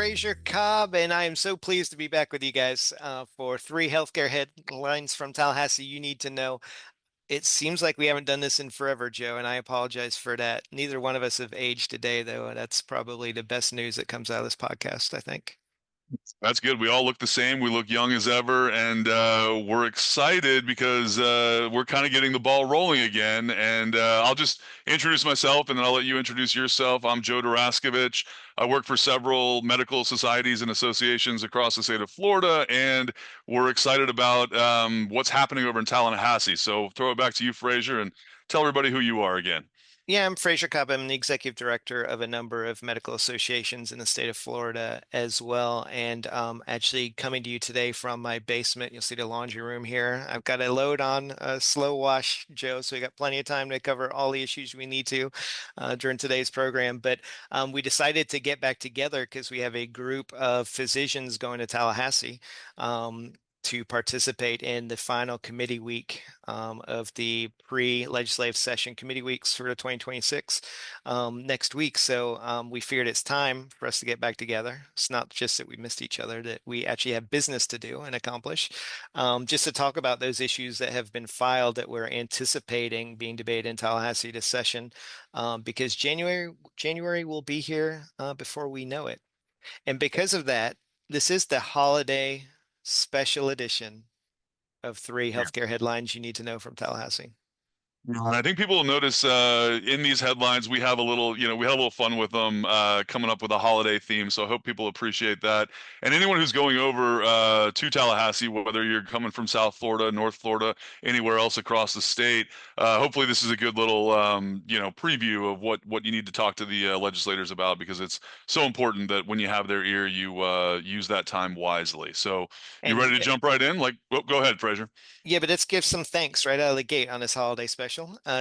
Fraser Cobbe, and I am so pleased to be back with you guys for three healthcare headlines from Tallahassee you need to know. It seems like we haven't done this in forever, Joe, and I apologize for that. Neither one of us have aged today, though. That's probably the best news that comes out of this podcast, I think. That's good. We all look the same. We look young as ever, and we're excited because we're kind of getting the ball rolling again. And I'll just introduce myself, and then I'll let you introduce yourself. I'm Joe Daraskevich. I work for several medical societies and associations across the state of Florida, and we're excited about what's happening over in Tallahassee. So throw it back to you, Fraser, and tell everybody who you are again. Yeah, I'm Fraser Cobbe. I'm the executive director of a number of medical associations in the state of Florida as well. And actually coming to you today from my basement. You'll see the laundry room here. I've got a load on a slow wash, Joe, so we got plenty of time to cover all the issues we need to during today's program. But we decided to get back together because we have a group of physicians going to Tallahassee. To participate in the final committee week of the pre-legislative session committee weeks for 2026 next week. So we figured it's time for us to get back together. It's not just that we missed each other, that we actually have business to do and accomplish. Just to talk about those issues that have been filed that we're anticipating being debated in Tallahassee this session, because January will be here before we know it. And because of that, this is the holiday special edition of three healthcare headlines you need to know from Tallahassee. And I think people will notice in these headlines we have a little, we had a little fun with them coming up with a holiday theme. So I hope people appreciate that. And anyone who's going over to Tallahassee, whether you're coming from South Florida, North Florida, anywhere else across the state, hopefully this is a good little, preview of what you need to talk to the legislators about because it's so important that when you have their ear, you use that time wisely. So you And ready to jump right in? Go ahead, Fraser. yeah, but let's give some thanks right out of the gate on this holiday special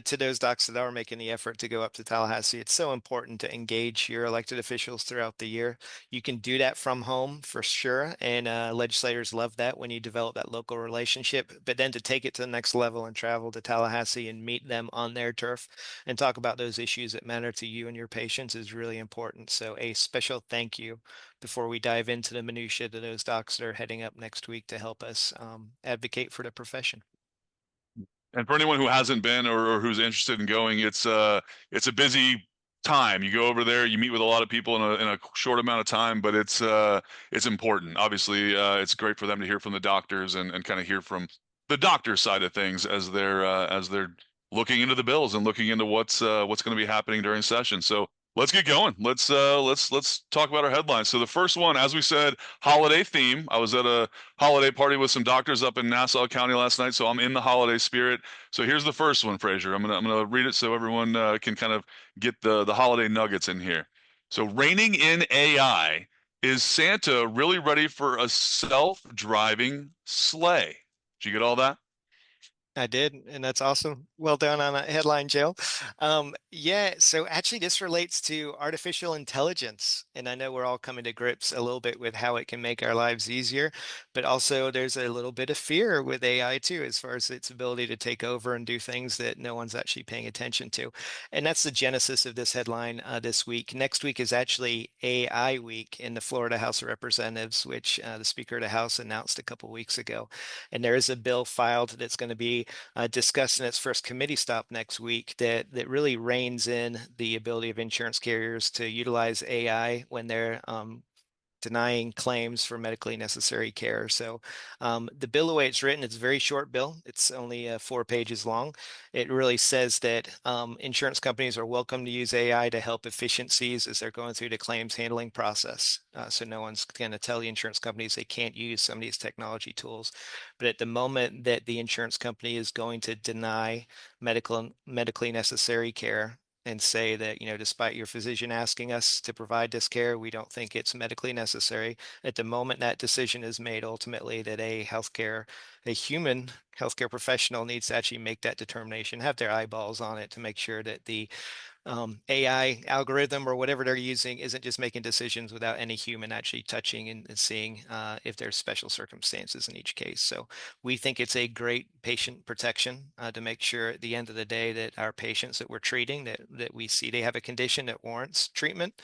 to those docs that are making the effort to go up to Tallahassee. It's so important to engage your elected officials throughout the year. You can do that from home for sure, and legislators love that when you develop that local relationship. But then to take it to the next level and travel to Tallahassee and meet them on their turf and talk about those issues that matter to you and your patients is really important. So a special thank you before we dive into the minutia to those docs that are heading up next week to help us advocate for the profession. And for anyone who hasn't been or who's interested in going, it's a busy time. You go over there, you meet with a lot of people in a short amount of time, but it's important. Obviously, it's great for them to hear from the doctors and kind of hear from the doctor side of things as they're looking into the bills and looking into what's going to be happening during session. So let's get going. Let's talk about our headlines. So the first one, as we said, holiday theme. I was at a holiday party with some doctors up in Nassau County last night, so I'm in the holiday spirit. So here's the first one, Fraser. I'm gonna read it so everyone can kind of get the holiday nuggets in here. So reining in AI, is Santa really ready for a self-driving sleigh? Did you get all that? I did, and that's awesome. Well done on that headline, Jill. Yeah, so actually, this relates to artificial intelligence, and I know we're all coming to grips a little bit with how it can make our lives easier, but also there's a little bit of fear with AI too, as far as its ability to take over and do things that no one's actually paying attention to. And that's the genesis of this headline this week. Next week is actually AI week in the Florida House of Representatives, which the Speaker of the House announced a couple weeks ago. And there is a bill filed that's going to be discussed in its first committee stop next week that really reins in the ability of insurance carriers to utilize AI when they're denying claims for medically necessary care. So the bill, the way it's written, it's a very short bill. It's only 4 pages long. It really says that insurance companies are welcome to use AI to help efficiencies as they're going through the claims handling process. So no one's going to tell the insurance companies they can't use some of these technology tools. But at the moment that the insurance company is going to deny medically necessary care, and say that, despite your physician asking us to provide this care, we don't think it's medically necessary. At the moment that decision is made, ultimately, that a human healthcare professional needs to actually make that determination, have their eyeballs on it to make sure that the AI algorithm or whatever they're using isn't just making decisions without any human actually touching and seeing if there's special circumstances in each case. So we think it's a great patient protection to make sure at the end of the day that our patients that we're treating, that we see they have a condition that warrants treatment,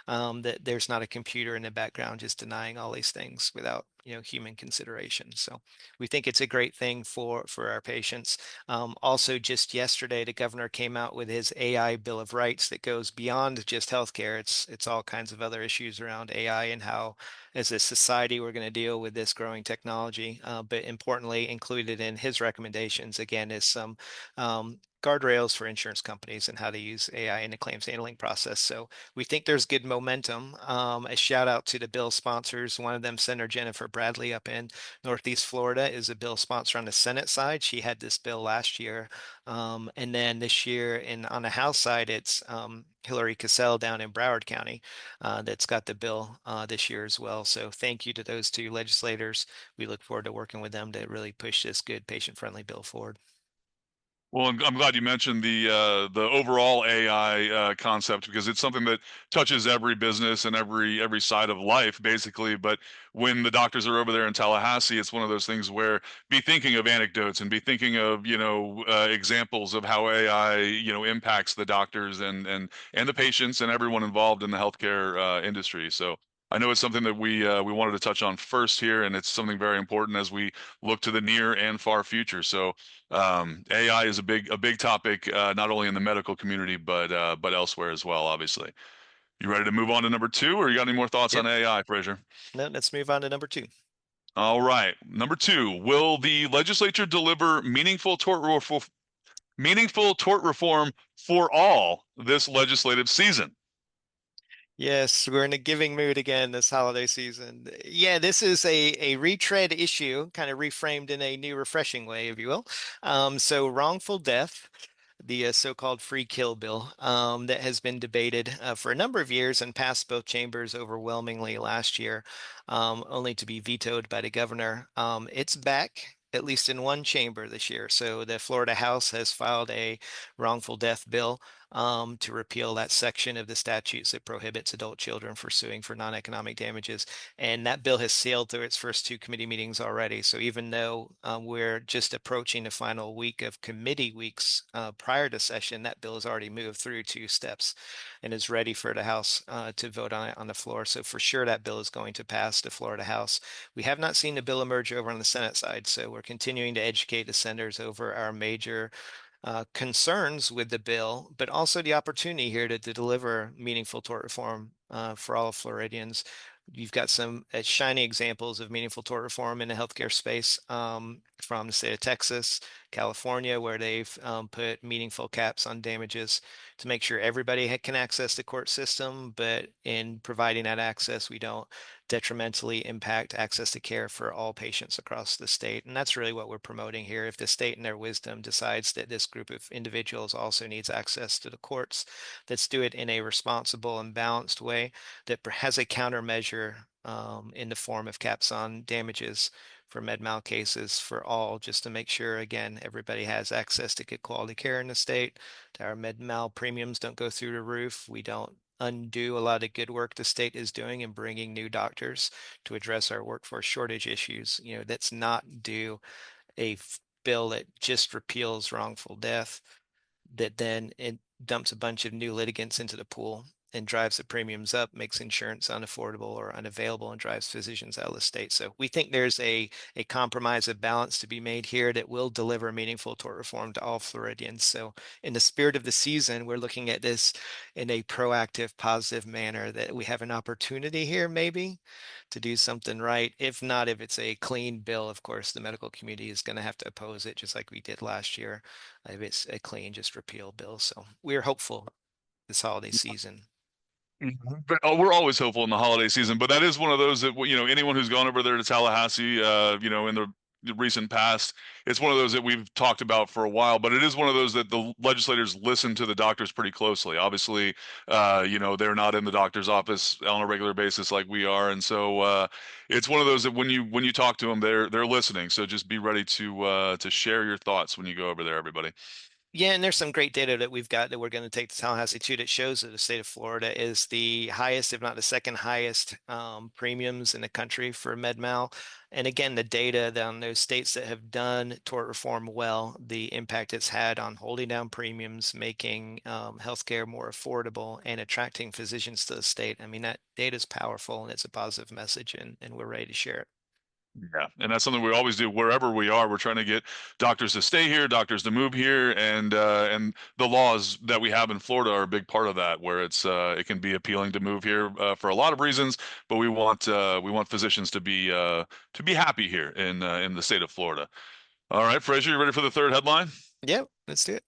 that there's not a computer in the background just denying all these things without, human consideration. So we think it's a great thing for our patients. Also, just yesterday, the governor came out with his AI Bill of Rights that goes beyond just healthcare. It's all kinds of other issues around AI and how, as a society, we're going to deal with this growing technology. But importantly, included in his recommendations again is some guardrails for insurance companies and how to use AI in the claims handling process. So we think there's good momentum. A shout out to the bill sponsors. One of them, Senator Jennifer Bradley up in Northeast Florida, is a bill sponsor on the Senate side. She had this bill last year. And then this year on the House side, it's Hillary Cassell down in Broward County that's got the bill this year as well. So thank you to those two legislators. We look forward to working with them to really push this good patient-friendly bill forward. Well, I'm glad you mentioned the overall AI concept because it's something that touches every business and every side of life basically. But when the doctors are over there in Tallahassee, it's one of those things where be thinking of anecdotes and be thinking of examples of how AI impacts the doctors and the patients and everyone involved in the healthcare industry. So I know it's something that we wanted to touch on first here, and it's something very important as we look to the near and far future. So AI is a big topic, not only in the medical community but elsewhere as well. Obviously, you ready to move on to number two, or you got any more thoughts on Yep. AI, Fraser? No, let's move on to number two. All right, number two. Will the legislature deliver meaningful tort reform for all this legislative season? Yes, we're in a giving mood again this holiday season. Yeah, this is a retread issue, kind of reframed in a new, refreshing way, if you will. So wrongful death, the so-called free kill bill, that has been debated for a number of years and passed both chambers overwhelmingly last year, only to be vetoed by the governor. It's back, at least in one chamber this year. So the Florida House has filed a wrongful death bill to repeal that section of the statutes that prohibits adult children from suing for non-economic damages. And that bill has sailed through its first two committee meetings already. So even though we're just approaching the final week of committee weeks prior to session, that bill has already moved through two steps and is ready for the House to vote on it on the floor. So for sure that bill is going to pass the Florida House. We have not seen the bill emerge over on the Senate side, so we're continuing to educate the senators over our major concerns with the bill, but also the opportunity here to deliver meaningful tort reform for all Floridians. You've got some shiny examples of meaningful tort reform in the healthcare space from the state of Texas, California, where they've put meaningful caps on damages to make sure everybody can access the court system. But in providing that access, we don't detrimentally impact access to care for all patients across the state. And that's really what we're promoting here. If the state in their wisdom decides that this group of individuals also needs access to the courts, let's do it in a responsible and balanced way that has a countermeasure in the form of caps on damages for med mal cases for all, just to make sure, again, everybody has access to good quality care in the state, that our med mal premiums don't go through the roof. We don't undo a lot of good work the state is doing in bringing new doctors to address our workforce shortage issues. That's not do a bill that just repeals wrongful death that then it dumps a bunch of new litigants into the pool and drives the premiums up, makes insurance unaffordable or unavailable, and drives physicians out of the state. So we think there's a compromise of balance to be made here that will deliver meaningful tort reform to all Floridians. So in the spirit of the season, we're looking at this in a proactive, positive manner that we have an opportunity here maybe to do something right. If not, if it's a clean bill, of course, the medical community is going to have to oppose it just like we did last year. If it's a clean, just repeal bill. So we're hopeful this holiday season. But, we're always hopeful in the holiday season, but that is one of those that anyone who's gone over there to Tallahassee, in the recent past, it's one of those that we've talked about for a while. But it is one of those that the legislators listen to the doctors pretty closely. Obviously, they're not in the doctor's office on a regular basis like we are, and so it's one of those that when you talk to them, they're listening. So just be ready to share your thoughts when you go over there, everybody. Yeah, and there's some great data that we've got that we're going to take to Tallahassee too that shows that the state of Florida is the highest, if not the second highest, premiums in the country for med mal. And again, the data on those states that have done tort reform well, the impact it's had on holding down premiums, making healthcare more affordable, and attracting physicians to the state. I mean, that data is powerful and it's a positive message, and we're ready to share it. Yeah, and that's something we always do wherever we are. We're trying to get doctors to stay here, doctors to move here, and the laws that we have in Florida are a big part of that. Where it can be appealing to move here for a lot of reasons, but we want physicians to be happy here in the state of Florida. All right, Fraser, you ready for the third headline? Yeah, let's do it.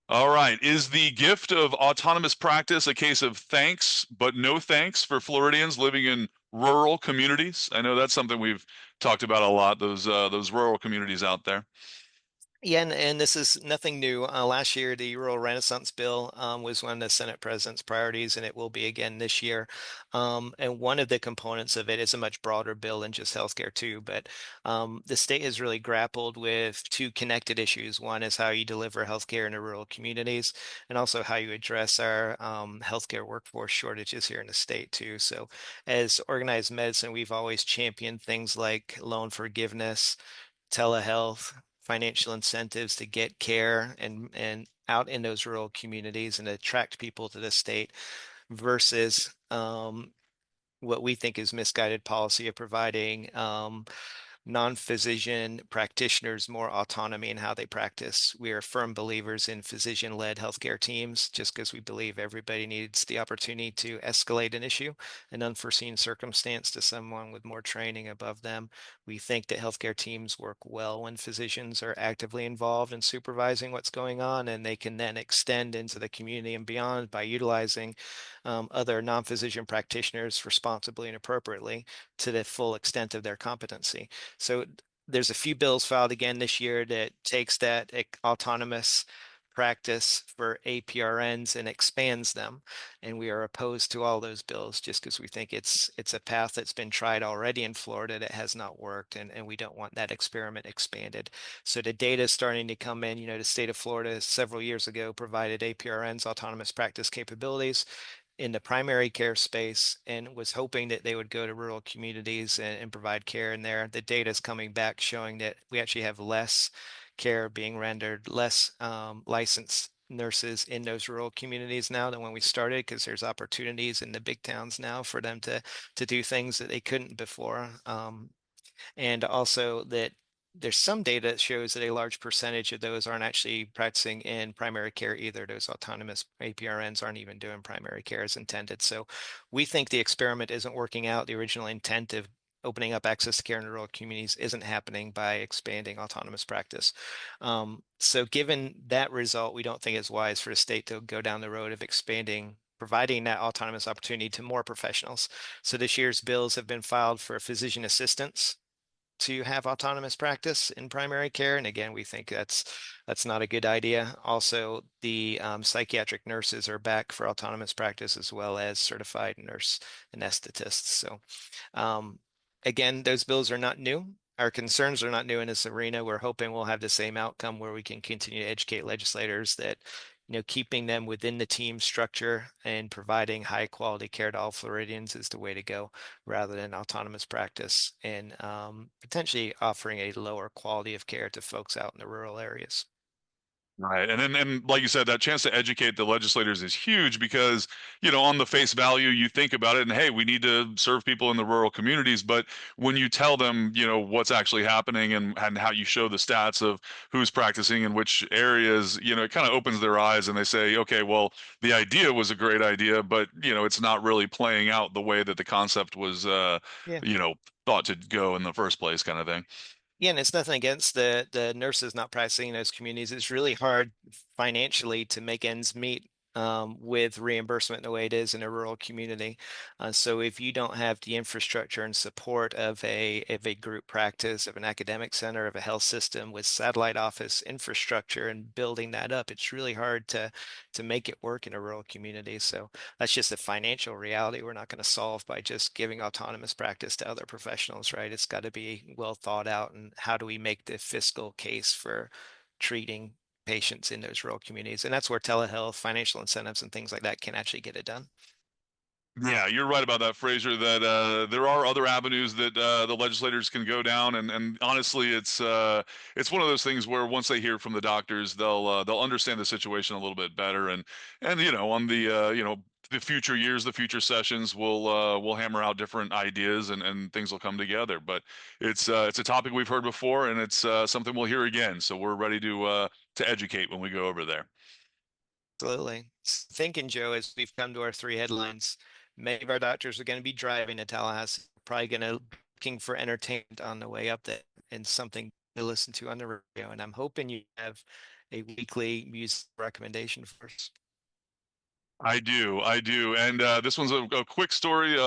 All right. Is the gift of autonomous practice a case of thanks, but no thanks for Floridians living in rural communities? I know that's something we've talked about a lot, those rural communities out there. Yeah, and this is nothing new. Last year, the Rural Renaissance Bill was one of the Senate President's priorities, and it will be again this year. And one of the components of it is a much broader bill than just healthcare, too. But the state has really grappled with two connected issues. One is how you deliver healthcare in the rural communities, and also how you address our healthcare workforce shortages here in the state, too. So, as organized medicine, we've always championed things like loan forgiveness, telehealth, financial incentives to get care and out in those rural communities and attract people to the state versus what we think is misguided policy of providing non-physician practitioners more autonomy in how they practice. We are firm believers in physician-led healthcare teams just because we believe everybody needs the opportunity to escalate an issue, an unforeseen circumstance to someone with more training above them. We think that healthcare teams work well when physicians are actively involved in supervising what's going on, and they can then extend into the community and beyond by utilizing other non-physician practitioners responsibly and appropriately to the full extent of their competency. So there's a few bills filed again this year that takes that autonomous practice for APRNs and expands them. And we are opposed to all those bills just because we think it's a path that's been tried already in Florida that has not worked, and we don't want that experiment expanded. So the data is starting to come in. You know, the state of Florida several years ago provided APRNs, autonomous practice capabilities, in the primary care space and was hoping that they would go to rural communities and provide care in there. The data is coming back showing that we actually have less care being rendered, less licensed nurses in those rural communities now than when we started because there's opportunities in the big towns now for them to do things that they couldn't before. And also that there's some data that shows that a large percentage of those aren't actually practicing in primary care either. Those autonomous APRNs aren't even doing primary care as intended. So we think the experiment isn't working out. The original intent of opening up access to care in rural communities isn't happening by expanding autonomous practice. So given that result, we don't think it's wise for the state to go down the road of expanding providing that autonomous opportunity to more professionals. So this year's bills have been filed for physician assistants to have autonomous practice in primary care. And again, we think that's not a good idea. Also, the psychiatric nurses are back for autonomous practice as well as certified nurse anesthetists. So um, again, those bills are not new. Our concerns are not new in this arena. We're hoping we'll have the same outcome where we can continue to educate legislators that, you know, keeping them within the team structure and providing high quality care to all Floridians is the way to go, rather than autonomous practice and potentially offering a lower quality of care to folks out in the rural areas. Right. And like you said, that chance to educate the legislators is huge because, on the face value, you think about it and hey, we need to serve people in the rural communities. But when you tell them, what's actually happening and how you show the stats of who's practicing in which areas, it kind of opens their eyes and they say, okay, well, the idea was a great idea, but it's not really playing out the way that the concept was Yeah. you know, thought to go in the first place, kind of thing. Yeah, and it's nothing against the nurses not practicing in those communities. It's really hard financially to make ends meet with reimbursement in the way it is in a rural community. So if you don't have the infrastructure and support of a group practice, of an academic center, of a health system with satellite office infrastructure and building that up, it's really hard to make it work in a rural community. So that's just a financial reality we're not going to solve by just giving autonomous practice to other professionals, right? It's got to be well thought out. And how do we make the fiscal case for treating patients in those rural communities. And that's where telehealth, financial incentives, and things like that can actually get it done. Yeah, you're right about that, Fraser. That there are other avenues that the legislators can go down, and honestly, it's one of those things where once they hear from the doctors, they'll understand the situation a little bit better, and on the the future years, the future sessions, we'll hammer out different ideas and things will come together. But it's a topic we've heard before, and it's something we'll hear again. So we're ready to educate when we go over there. Absolutely. Thinking, Joe, as we've come to our three headlines, many of our doctors are going to be driving to Tallahassee, probably going to be looking for entertainment on the way up there and something to listen to on the radio. And I'm hoping you have a weekly music recommendation for us. I do, and this one's a quick story.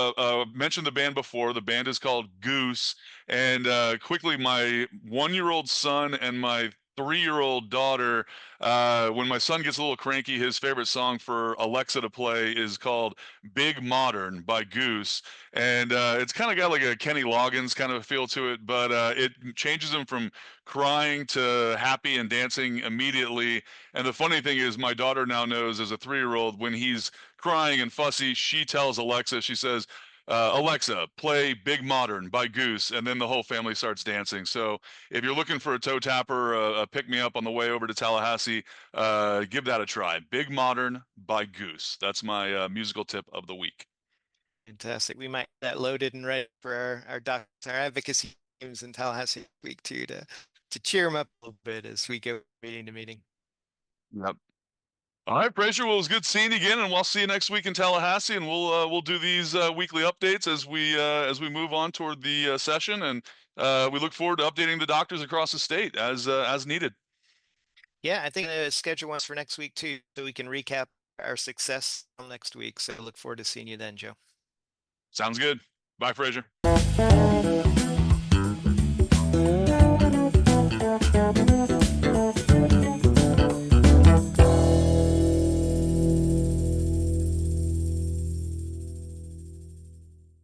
Mentioned the band before. The band is called Goose, and quickly, my 1-year-old son and my 3-year-old daughter. When my son gets a little cranky, his favorite song for Alexa to play is called "Big Modern" by Goose, and it's kind of got like a Kenny Loggins kind of feel to it, but it changes him from crying to happy and dancing immediately. And the funny thing is, my daughter now knows as a 3-year-old when he's crying and fussy, she tells Alexa, she says, Alexa, play Big Modern by Goose. And then the whole family starts dancing. So if you're looking for a toe tapper, a pick me up on the way over to Tallahassee, give that a try. Big Modern by Goose. That's my musical tip of the week. Fantastic. We might have that loaded and ready for our doctor, our advocacy teams in Tallahassee week too to cheer them up a little bit as we go meeting to meeting. Yep. All right, Fraser. Well, it was good seeing you again, and we'll see you next week in Tallahassee, and we'll do these weekly updates as we move on toward the session, and we look forward to updating the doctors across the state as needed. Yeah, I think schedule ones for next week too, so we can recap our success next week. So I look forward to seeing you then, Joe. Sounds good. Bye, Fraser.